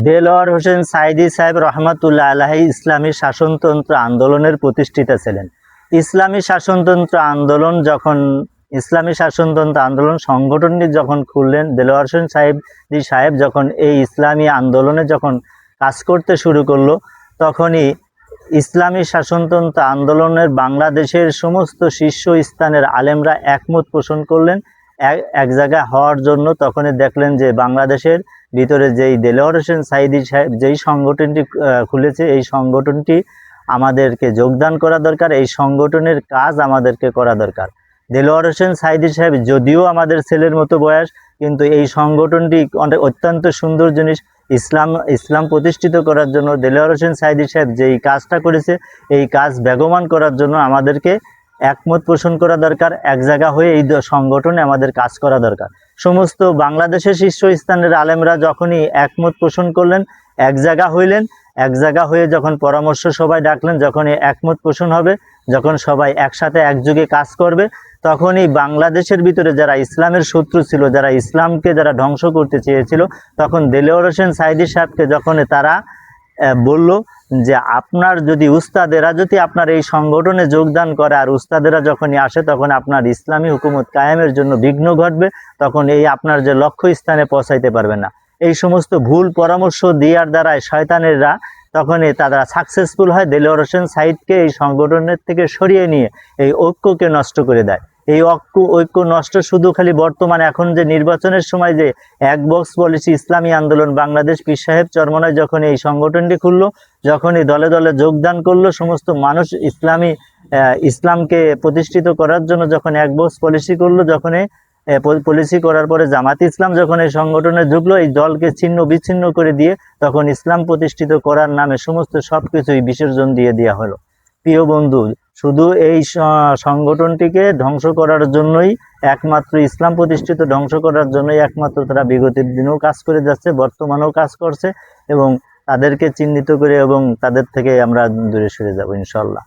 দেলোয়ার হোসেন সাঈদী সাহেব রহমাতুল্লাহ আলাইহি ইসলামী শাসনতন্ত্র আন্দোলনের প্রতিষ্ঠাতা ছিলেন। ইসলামী শাসনতন্ত্র আন্দোলন সংগঠনটি যখন খুললেন, দেলোয়ার হোসেন সাঈদী সাহেব যখন এই ইসলামী আন্দোলনে যখন কাজ করতে শুরু করলো, তখনই ইসলামী শাসনতন্ত্র আন্দোলনের বাংলাদেশের সমস্ত শীর্ষস্থানের আলেমরা একমত পোষণ করলেন এক জায়গায় হওয়ার জন্য। তখনই দেখলেন যে বাংলাদেশের ভিতরে যেই দেলোয়ার হোসেন সাঈদী সাহেব যেই সংগঠনটি খুলেছে, এই সংগঠনটি আমাদেরকে যোগদান করা দরকার, এই সংগঠনের কাজ আমাদেরকে করা দরকার। দেলোয়ার হোসেন সাঈদী সাহেব যদিও আমাদের ছেলের মতো বয়স, কিন্তু এই সংগঠনটি অত্যন্ত সুন্দর জিনিস। ইসলাম প্রতিষ্ঠিত করার জন্য দেলোয়ার হোসেন সাঈদী সাহেব যেই কাজটা করেছে, এই কাজ বেগমান করার জন্য আমাদেরকে একমত পোষণ করা দরকার। এক জায়গা হয়ে এই সংগঠনে আমাদের কাজ করা দরকার। সমস্ত বাংলাদেশের শীর্ষস্থানের আলেমরা যখনই একমত পোষণ করলেন, এক জায়গা হয়ে যখন পরামর্শ সবাই ডাকলেন, যখনই একমত পোষণ হবে, যখন সবাই একসাথে একযোগে কাজ করবে, তখনই বাংলাদেশের ভিতরে যারা ইসলামের শত্রু ছিল, যারা ইসলামকে যারা ধ্বংস করতে চেয়েছিল, তখন দেলোয়ার হোসেন সাঈদী সাহেবকে যখন তারা বলল যে আপনার যদি উস্তাদেরা যদি আপনার এই সংগঠনে যোগদান করে, আর উস্তাদেরা যখনই আসে তখন আপনার ইসলামী হুকুমত কায়েমের জন্য বিঘ্ন ঘটবে, তখন এই আপনার যে লক্ষ্য স্থানে পৌঁছাইতে পারবেন না। এই সমস্ত ভুল পরামর্শ দেওয়ার দ্বারাই শয়তানেরা তখনই তারা সাকসেসফুল হয়, দেলোয়ার হোসেন সাঈদকে এই সংগঠনের থেকে সরিয়ে নিয়ে এই ঐক্যকে নষ্ট করে দেয়। এই ঐক্য নষ্ট শুধু খালি বর্তমানে এখন যে নির্বাচনের সময় যে এক বক্স পলিসি ইসলামী আন্দোলন বাংলাদেশ পীর সাহেব চরমনায় যখন এই সংগঠনটি খুললো, যখনই দলে দলে যোগদান করলো, সমস্ত মানুষ ইসলামকে প্রতিষ্ঠিত করার জন্য যখন এক বক্স পলিসি করলো, যখন পলিসি করার পরে জামাত ইসলাম যখন এই সংগঠনে ঢুকলো, এই দলকে ছিন্ন বিচ্ছিন্ন করে দিয়ে তখন ইসলাম প্রতিষ্ঠিত করার নামে সমস্ত সবকিছুই বিসর্জন দিয়ে দেওয়া হলো। প্রিয় বন্ধু, শুধু এই সংগঠনটিকে ধ্বংস করার জন্যই, একমাত্র ইসলাম প্রতিষ্ঠিত ধ্বংস করার জন্যই একমাত্র তারা বিগত দিনেও কাজ করে যাচ্ছে, বর্তমানেও কাজ করছে, এবং তাদেরকে চিহ্নিত করে এবং তাদের থেকে আমরা দূরে সরে যাব ইনশাল্লাহ।